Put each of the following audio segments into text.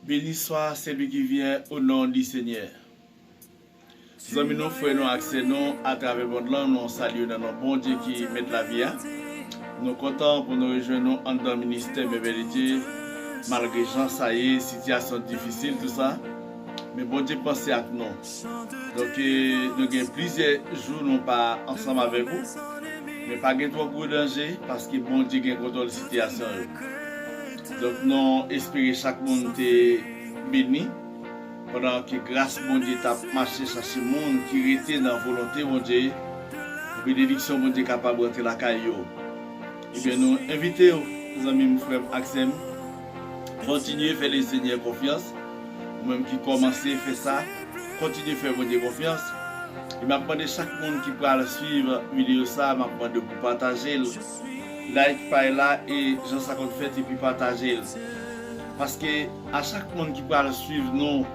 Béni soit celui qui vient au nom du Seigneur. Nous amis, nous frères, nous accès nous à travers votre langue, nous saluons dans nos bon Dieu qui met la vie. Nous sommes contents pour nous rejoindre en dans le ministère de Dieu, malgré gens, ça y est, situation difficile, tout ça. Mais bon Dieu pense à nous. Donc, nous avons plusieurs jours, nous pas ensemble avec vous. Mais pas de trop gros danger, parce que bon Dieu a contrôle de la situation. Donc, nous espérons que chaque monde est béni. Pendant que grâce mon Dieu t'a marché chercher le monde qui était dans la volonté mon Dieu, bénédiction mon Dieu capable de rentrer la caillou. Et bien nous invitons nos amis, mon frère Axem, continuez à faire les Seigneurs confiance, même qui commencez à faire ça, continuez à faire mon Dieu confiance. Et m'a demandé chaque monde qui peut suivre la vidéo ça, m'a demandé pour partager, like par là et Jean 50 fait et puis partager. Parce que à chaque monde qui peut suivre nous,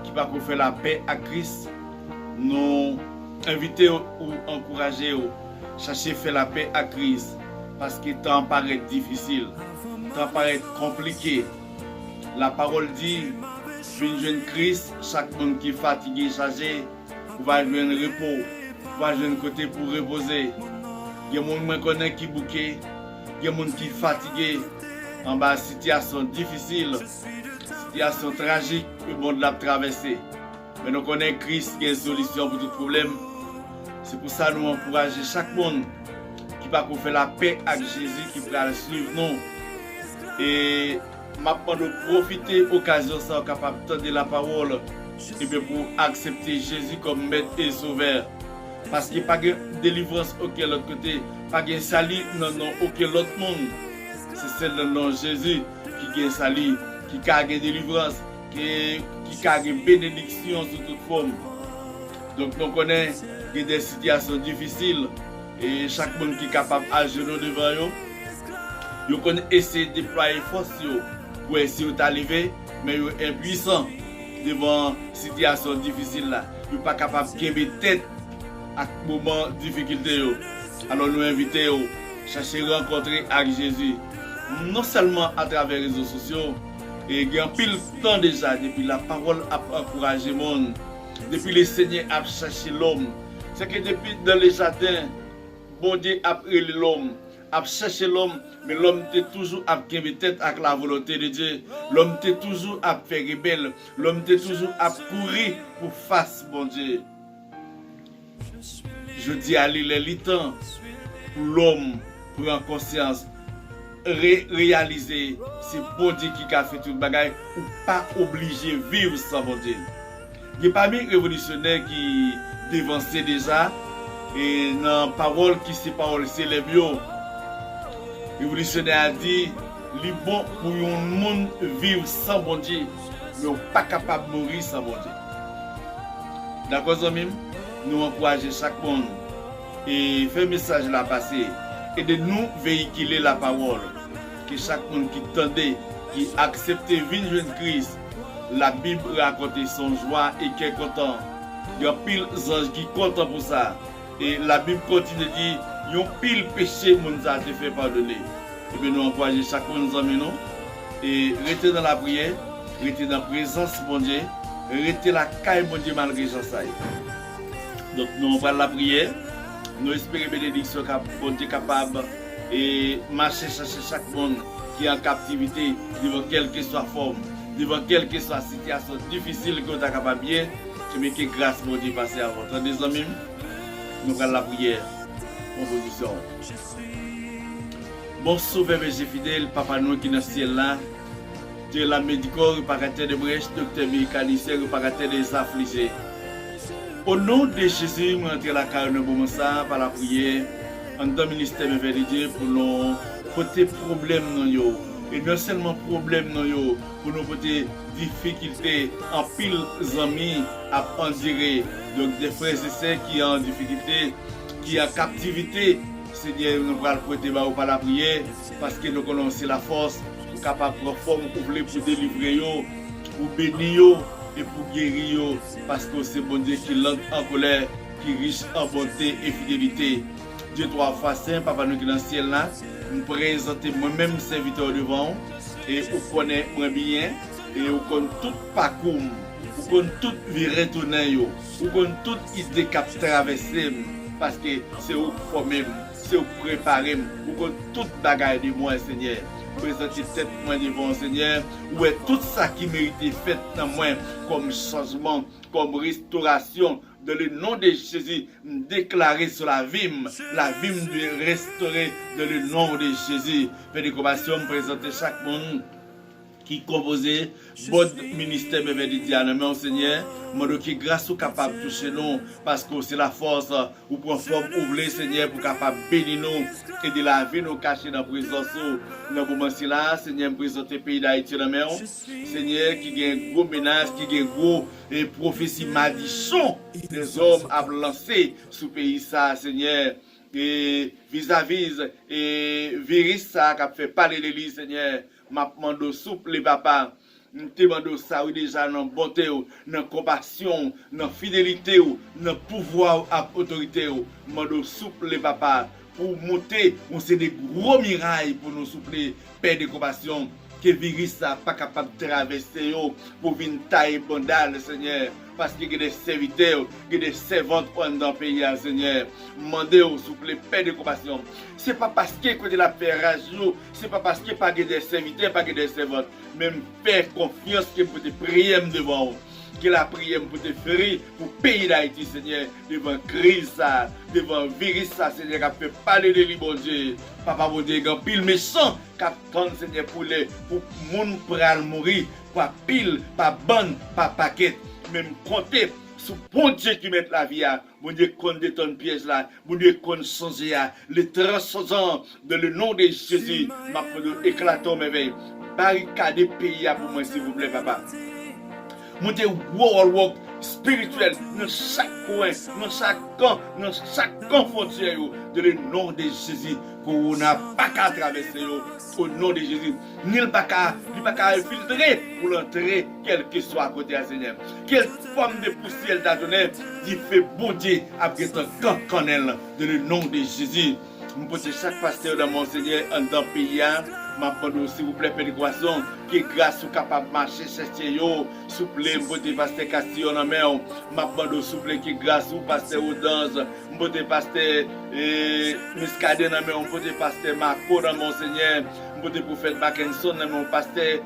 qui va faire la paix à Christ, nous invitons ou encourager ou chercher à faire la paix à Christ. Parce que le temps paraît difficile, le temps paraît compliqué. La parole dit, jeune Christ, chaque monde qui est fatigué, chargé, va jouer un repos, va jouer un côté pour reposer. Il y a des gens qui connaissent qui bouquet, il y a des gens qui sont fatigués en bas de situation difficile. Situation tragique que le monde a traversé. Mais nous connaissons Christ qui a une solution pour tout problème. C'est pour ça que nous encourageons chaque monde qui va faire la paix avec Jésus, qui va suivre nous. Et maintenant, de profiter de l'occasion, ça capable d'entendre la parole et bien pour accepter Jésus comme maître et sauveur. Parce qu'il n'y a pas de délivrance auquel autre côté, pas de salut dans auquel autre monde. C'est celle de nom Jésus qui a salut, qui a une délivrance, qui a une bénédiction sous toute forme. Donc nous connaissons des situations difficiles et chaque monde qui est capable d'agir devant eux, ils connaissent essayer de déployer force pour essayer d'arriver, mais ils sont impuissants devant ces situations difficiles là. Ils ne sont pas capables de gagner tête à ce moment de difficulté. Alors nous invitons à chercher à rencontrer avec Jésus, non seulement à travers les réseaux sociaux, et il y a pile temps déjà, depuis la parole a encouragé le monde, depuis le Seigneur a cherché l'homme. C'est que depuis dans les jardins, bon Dieu a pris l'homme, a cherché l'homme, mais l'homme était toujours à gagner tête avec la volonté de Dieu. L'homme était toujours à faire rebelle, l'homme était toujours à courir pour face, bon Dieu. Je dis à lui, il est temps pour l'homme prendre conscience. Réaliser, c'est bon Dieu qui a fait tout le bagage ou pas obligé de vivre sans bon Dieu. Il n'y a pas de révolutionnaire qui dévançait déjà et dans la parole qui c'est parole c'est les mieux. Révolutionnaire a dit, il est bon pour un monde vivre sans bon Dieu, mais pas capable de mourir sans bon Dieu. D'accord, amis? Nous encourageons chaque monde et faire un message là passer et de nous véhiculer la parole. Que chaque monde qui tendait, qui acceptait venir jeune Christ, la Bible raconte son joie et qui est content. Il y a pile d'anges qui sont contents pour ça. Et la Bible continue de dire, il y a pile péché qui nous a été fait pardonner. Et bien nous encourageons chaque monde nous amener et rester dans la prière, rester dans la présence de mon Dieu, rester la caille mon Dieu malgré ça. Donc nous on parle la prière, nous espérons bénédiction bon Dieu capable et marcher chercher chaque monde qui est en captivité devant quelle que soit forme, devant quelle que soit situation difficile que vous êtes capable bien, mais que grâce mon Dieu passer à votre. Des amis, nous allons la prière, composition. Bon sauveur Jésus fidèle, Papa nous qui est dans le ciel là, Dieu la médicor, réparateur de brèche, docteur mécanicien, réparateur des affligés. Au nom de Jésus, nous entrons la carrière de bon ça par la prière. En dans le ministère de Dieu pour nous porter problème dans yo et non seulement problème dans yo pour nous porter difficulté en pile amis à endurer donc des frères et sœurs qui sont en difficulté qui sont en captivité Seigneur nous va porter par la prière parce que nous connaissons la force pour capable de forme pour délivrer yo pour bénir yo et pour guérir yo parce que c'est bon Dieu qui lente en colère qui est riche en bonté et fidélité. Dieu trois fois saint, Papa nous qui dans le ciel là, nous présenter moi-même serviteur devant et vous connaissez moi bien et ou kon tout parcours, ou kon tout viré tourner yo, ou kon tout idée cap traverser parce que c'est ou formé, c'est ou préparé, ou kon tout bagaille de moi Seigneur. Présenter tête moi devant Seigneur, ou est tout ça qui mérite fait dans moi comme changement, comme restauration. Dans le nom de Jésus, déclarer sur la vie de restaurer dans le nom de Jésus. Fais des compassions, présenter chaque monde qui composait bon ministère de Diane, mais Seigneur, mon qui grâce ou capable de toucher nous, parce que c'est la force ou pour forme ouvrir Seigneur pour capable bénir nous et de la vie nous cacher dans la présence dans le moment là, Seigneur, présenter le pays d'Haïti dans la Seigneur, qui a un gros menace, qui a un gros prophétie madichon des hommes à lancer sous le pays ça, Seigneur. Et vis-à-vis et virus ça qui a fait parler de lui, Seigneur. M'a demandé souple papa, nous te demandons ça déjà dans bonté, dans compassion, dans fidélité, dans pouvoir à autorité, demandons souple papa pour monter, on c'est des gros miracles pour nous soupler, paix de compassion que virus ça pas capable de traverser pour venir tailler bandal Seigneur. Parce qu'il y a des serviteurs, il y a des servantes dans le pays, Seigneur. Demandez au souple, paix de compassion. Ce n'est pas parce que côté la paix rage, ce n'est pas parce qu'il n'y a pas des serviteurs, pas des servantes. Même faire confiance que vous te prier devant vous. Que la prière pour te faire pour le pays d'Haïti, Seigneur, devant la crise, devant le virus, Seigneur, qui peut parler de lui, bon Dieu. Papa, bon Dieu, il y a pile méchant qui attend, Seigneur, pour le monde pour mourir, pas pile, pas bonne, pas paquet. Même compter sur bon Dieu qui met la vie à, bon Dieu qu'on détonne piège là, bon Dieu qu'on change à, le transcendant de le nom de Jésus, m'a fait éclater merveille, barricade pays pour moi s'il vous plaît papa. Montez work spirituel dans chaque coin, dans chaque camp, dans chaque frontière de le nom de Jésus qu'on n'a pas qu'à traverser au nom de Jésus. Ni pas qu'à infiltrer pour l'entrer quel que soit à côté de Seigneur. Quelle forme de poussière t'a donné, il fait bon Dieu après ton camp connel de le nom de Jésus. Nous posons chaque pasteur dans mon Seigneur en tant que pays. M'appelle s'il vous plaît, péréquation, qui grâce ou capable de marcher, chercher yo, souple, m'pote pasteur Castillon en main, m'appelle souple, qui grâce ou pasteur Odange, m'pote pasteur Muscadet en main, m'pote pasteur Marco dans mon Seigneur, m'pote prophète Mackinson dans mon pasteur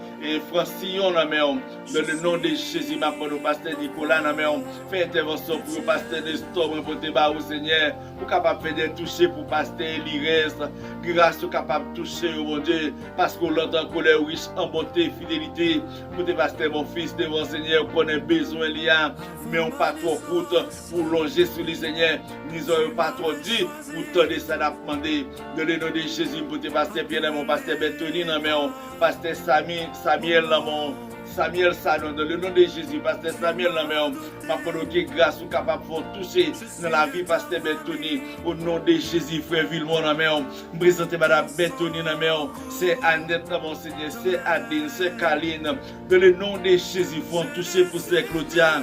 Francillon en main, dans le nom de Jésus, m'appelle pasteur Nicolas en main, fait intervention pour le pasteur Nestor, m'pote bas au Seigneur, pour capable faire des toucher pour pasteur Lires, grâce ou capable de toucher au bon Dieu. Parce que l'entend colère riche en bonté et fidélité. Pour te passer mon fils devant Seigneur, qu'on a besoin de l'IA, mais on pas trop route pour longer sur le Seigneur. Nous n'avons pas trop dit pour tendre ça demander. De le nom de Jésus, pour te passer bien mon pasteur Bethony, mon pasteur Samuel, Samuel Salon, dans le nom de Jésus, pasteur Samuel, ma qui grâce ou capable de toucher dans la vie, pasteur Bethony, au nom de Jésus, frère Villemont, je présente madame Bethony, c'est Annette, mon Seigneur, c'est Adine, c'est Kaline, dans le nom de Jésus, font toucher pour ces Claudia,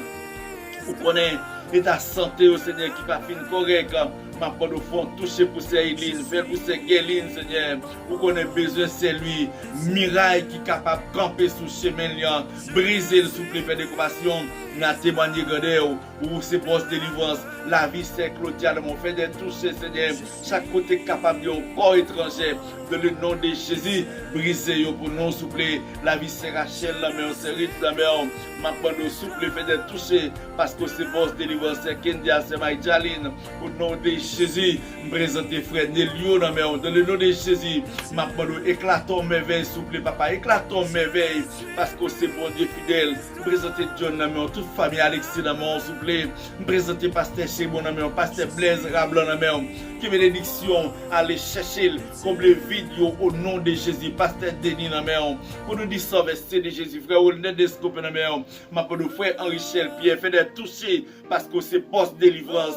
vous connaissez l'état santé au Seigneur qui va finir correct. Ma part au fond, toucher pour ces Eileen, faire pour ces Guéline, Seigneur. Vous connaissez besoin, c'est lui. Miraille qui est capable de camper sous le chemin, briser le souffle, faire des compassions. N'a témoigné de ou c'est poste de délivrance. La vie, c'est Claudia, mon fait de toucher, Seigneur. Chaque côté capable de corps étranger. De le nom de Jésus, briser pour non souffler. La vie, c'est Rachel, la mère, c'est Rite, la mère. Ma part de souffle, fait de toucher. Parce que c'est poste de délivrance, c'est Kendia, c'est Maïjaline. Au nom de Jésus, me présenter frère Nelio dans le nom de Jésus, ma parole éclatons merveille, souple papa, éclatons merveille, parce que c'est bon Dieu fidèle. Me présenter John dans mon toute famille Alexis dans mon souple, me présenter pasteur Chebon dans mon pasteur Blaise Rablon dans mon, que bénédiction aller chercher comme les vidéos au nom de Jésus, pasteur Denis dans mon, pour nous dire sauver de Jésus, frère Olnet Descope dans mon, ma parole frère Henri-Chel Pierre, fait des toucher, parce que c'est poste délivrance.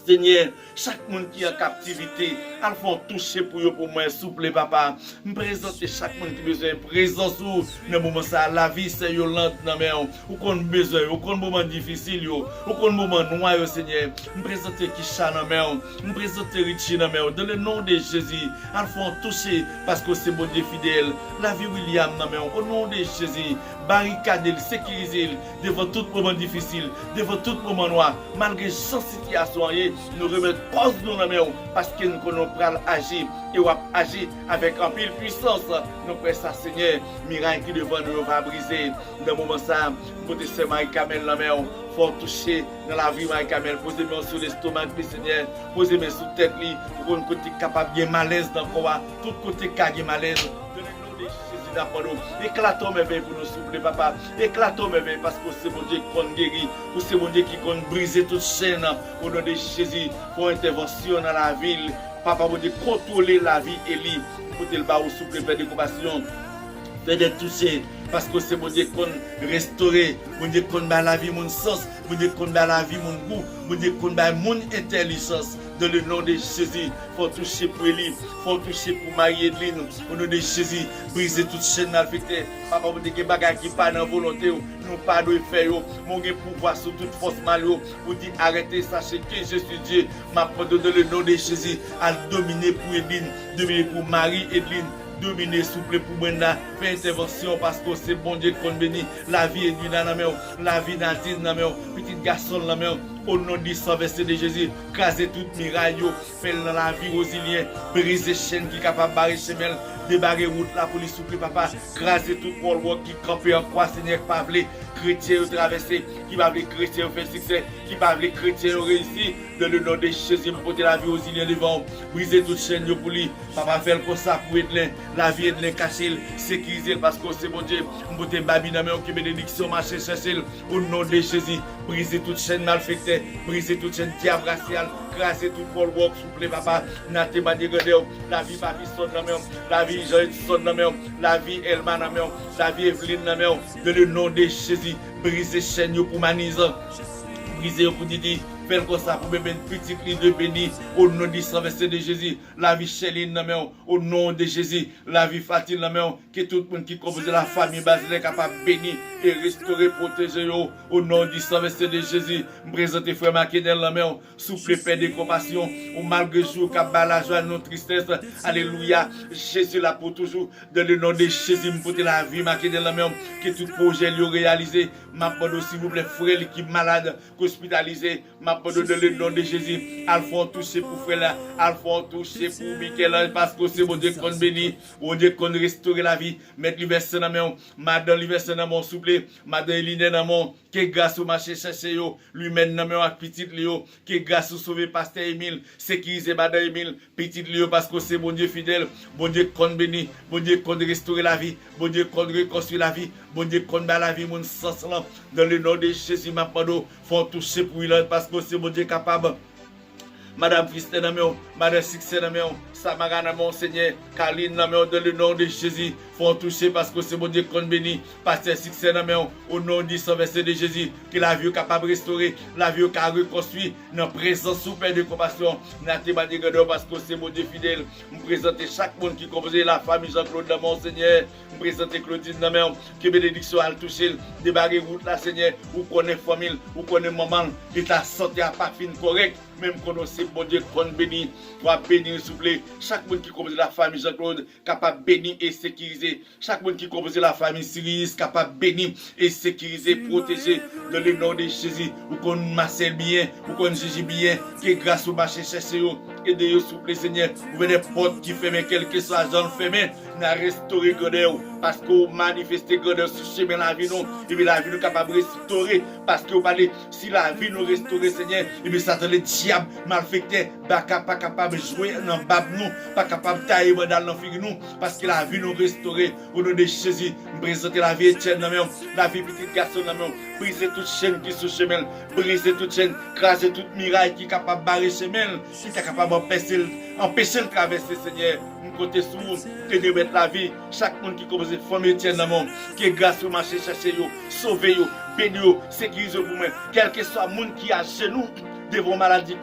Seigneur, chaque monde qui est en captivité, al font toucher pour yo pour moi, souple papa. Me présenter chaque monde qui besoin présence ou dans moment ça la vie c'est Yolande dans mais ou qu'on besoin, ou qu'on moment difficile yo, ou qu'on moment noir yo Seigneur. Me présenter Kisha dans mais me présenter Richie dans mais dans le nom de Jésus, al font toucher parce que c'est bon Dieu fidèle. La vie William dans mais au nom de Jésus, barricader, sécuriser devant tout moment difficile, devant tout moment noir, malgré chaque situation, nous remettons pause nous dans mais parce que nous connaissons agir et on agir avec un pile puissance. Nous prions ça Seigneur, miracle qui devant nous va briser. Dans le moment ça, côté c'est Marie-Camel la mer, faut toucher dans la vie Marie-Camel, posez main sur l'estomac Seigneur, posez main sur tête li, pour qu'on côté capable de malaise dans le corps, tout côté qui malaise. Éclatons merveille pour nous souffler, papa. Éclatons merveille parce que c'est mon Dieu qui compte guérir, c'est mon Dieu qui compte briser toute chaîne. Au nom de Jésus, pour intervention dans la ville. Papa, mon Dieu, contrôler la vie et lui. Pour le bas ou souffler, faire des compassions. Faire des toucher. Parce que c'est mon Dieu qui compte restaurer. Mon Dieu qui compte la vie, mon sens. Mon Dieu qui compte la vie, mon goût. Mon Dieu qui compte mon intelligence. Dans le nom de Jésus, faut toucher pour lui, faut toucher pour Marie-Edline. Au nom de Jésus, briser toute chaîne malfaitée. Papa, vous dites que les bagages qui pas dans volonté, nous pas de faire, mon pouvoir sur toute force mal. Vous dites arrêtez, sachez que je suis Dieu. Ma dans le nom de Jésus, à dominer pour Edline, dominer pour Marie-Edline. Dominer, souple pour moi, faire intervention parce que c'est bon Dieu qu'on bénit. La vie est dans la main, la vie Nadine dans la main, petit garçon dans la main. Au nom du sang versé de Jésus, craser toute miraille, faire dans la vie rosilien, briser chaîne qui est capable de barrer chemin, débarrer route la police souple papa, craser tout wall qui campe en croix, Seigneur, qui va les chrétiens traverser, qui va les chrétiens faire succès, qui va les chrétiens réussir. Dans le nom de Jésus, porter la vie rosilien devant, briser toute chaîne pour lui, papa faire comme ça pour Edlin, la vie Edlin cacher, sécuriser parce que c'est bon Dieu, porter Babi dans qui bénédiction marcher chercher au nom de Jésus, briser toute chaîne malfaitée, briser toute chaîne diable raciale, craser tout Paul Walk, souple papa, Naté Manigadeo, la vie Papi sonne la même, la vie Joël sonne la même, la vie Elman la même, la vie Evelyne la même, de le nom de Jésus, briser chaîne pour Manise, briser pour Didi, faire comme ça pour bébé petit lit de béni, au nom du sang versé de Jésus, la vie Chéline la même, au nom de Jésus, la vie Fatine la même, que tout le monde qui compose la famille Basile est capable de bénir et restaurer, protéger au nom du sang versé de Jésus, me présenter frère Makedel la même, souple paix de compassion, au malgré jour, capable la joie, nos tristesse, alléluia, Jésus là pour toujours, dans le nom de Jésus, me porter la vie Makedel la même, que tout projet lui réalisé, ma demande s'il vous plaît, frère qui est malade, hospitalisé, ma demande dans le nom de Jésus, Alphon touché pour frère là, Alphon touché pour Michel, parce que c'est mon Dieu qu'on bénit, mon Dieu qu'on restaure la vie, mettre l'université dans mon, madame l'université dans mon souple, madame Eline dans mon, que grâce au marché chercher yo, lui mène dans mon petit Léo, que grâce au sauver pasteur Emile, sécuriser madame Emile, petit Léo, parce que c'est mon Dieu fidèle, mon Dieu qu'on bénit, mon Dieu qu'on restaure la vie, mon Dieu qu'on reconstruit la vie, mon Dieu qu'on bat la vie, mon sens là, dans le nom de Jésus, ma pando, faut toucher pour lui, parce que c'est mon Dieu capable. Madame Christine Namio, Madame Succès Namio, Samara Namon, Seigneur, Caroline Namio, dans le nom de Jésus, faut toucher parce que c'est mon Dieu qu'on bénit. Pasteur Succès Namio, au nom du sang versé de Jésus, que la vie est capable de restaurer, la vie est capable de reconstruire, dans la présence super de compassion, parce que c'est mon Dieu fidèle. Je présente chaque monde qui compose la famille Jean-Claude Namon, Seigneur, je présente Claudine Namio, que bénédiction a touché, débarrer route là, Seigneur, ou connaît famille, ou connaît maman, et ta santé à pas fin correct. Même qu'on sait, bon Dieu, qu'on bénit, on va bénir, s'il vous plaît. Chaque monde qui compose la famille Jean-Claude, capable de bénir et sécuriser. Chaque monde qui compose la famille Sirius, capable de bénir et sécuriser, protéger, dans le nom de Jésus. Ou qu'on Marcel bien, ou qu'on Gigi bien, que grâce au marché chercher, aidez-vous, s'il vous plaît, Seigneur. Vous venez porte qui ferment, quel que soit la zone fermée, n'a restauré Godeur, parce que vous manifestez Godeur sur chemin la vie, nous, et bien la vie nous capable de restaurer, parce que vous parlez, si la vie nous restaure, Seigneur, et bien ça le diable malfecté, pas capable de jouer dans bab nous, pas capable de tailler dans l'enfer nous, parce que la vie nous restaurer, au nom de Jésus, présenter la vie étienne, la vie petit garçon, briser toute chaîne qui est sur chemin, briser toute chaîne, craser toute miraille qui est capable de barrer chemin, qui est capable d'empêcher le traverser, Seigneur. Côté sous, que de mettre la vie, chaque monde qui commence à former Etienne dans le monde, qui est grâce au marché, chercher, sauver, bénir, sécuriser pour moi, quel que soit le monde qui a chez nous, devant maladie,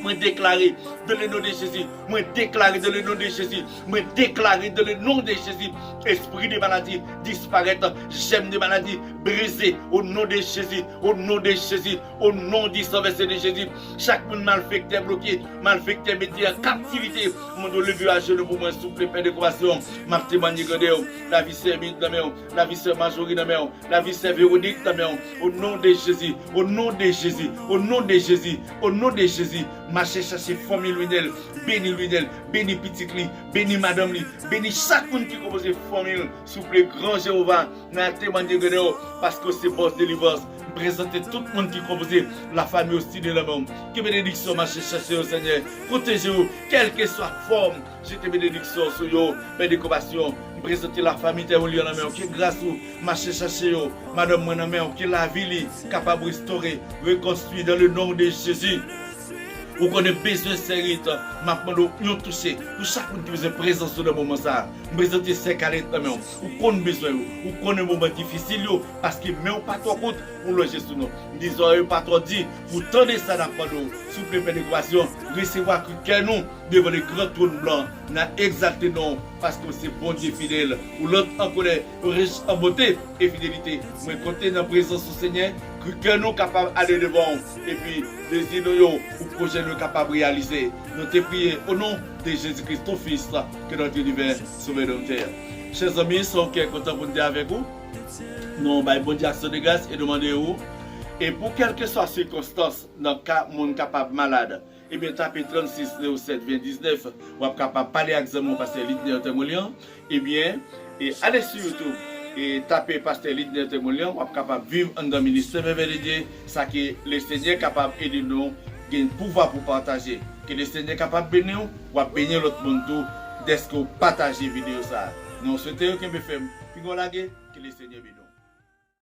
moi déclarer dans le nom de Jésus, moi déclarer dans le nom de Jésus, moi déclarer dans le nom de Jésus, esprit de maladie disparaître, j'aime de maladie brisé au nom de Jésus, au nom de Jésus, au nom du sang versé de Jésus. Chaque monde malfecté bloqué, malfecté métier en captivité, mon Dieu levé à genoux pour moi souple paix de compassion, m'a témoigné la vie c'est la vie c'est Majorie la vie c'est Véronique au nom de Jésus, au nom de Jésus, au nom de Jésus, au nom de Jésus, marchez chercher famille Lunel, béni Lunel, béni petit li, béni madame li, béni chaque monde qui compose famille, souple grand Jéhovah, n'a témoigné parce que c'est boss délivrance. Présenter tout le monde qui compose la famille aussi de l'homme. Que bénédiction marche chercher au Seigneur. Protégez-vous, quelle que soit la forme. J'étais bénédiction sur vous, paix de compassion. Présenter la famille de vous, que grâce vous, marche chercher vous, madame mon ami, que la vie capable de restaurer, reconstruire dans le nom de Jésus. Ou qu'on a besoin de série, m'a demandé nous toucher pour chaque monde qui besoin de présence dans le moment ça. Présenter ces calés ou qu'on a besoin ou qu'on a un moment difficile parce que même pas trop compte pour loger sur nous. Disons pas trop dit pour tendre ça dans nous. Souple pénétration, recevoir que nous devant le grand trône blanc, n'a exalté non parce que c'est bon Dieu fidèle ou l'autre en colère, riche en beauté et fidélité. Mais côté dans la présence du Seigneur, que nous capables d'aller devant et puis désir ou projet nous capables de réaliser. Nous te prions au nom de Jésus-Christ, ton Fils, que notre univers sauve de terre. Chers amis, sommes contents pour nous avec vous. Nous avons bon Dieu action de grâce et demander vous. Et pour quelle que soit la circonstance, dans le cas où nous capable malade, et bien tapez 36 07 20 19, ou capable parler avec pasteur Lidner Témoignan, et bien, et allez sur YouTube. Et taper pasteur Lidner Témoignan, ou capable de vivre dans le ministère de Dieu, ça que le Seigneur est capable d'aider nous, il a un pouvoir pour partager. Que le Seigneur est capable de bénir, ou bénir l'autre monde tout, dès que vous partagez la vidéo ça. Nous souhaitons que vous fassiez, que le Seigneur bénisse.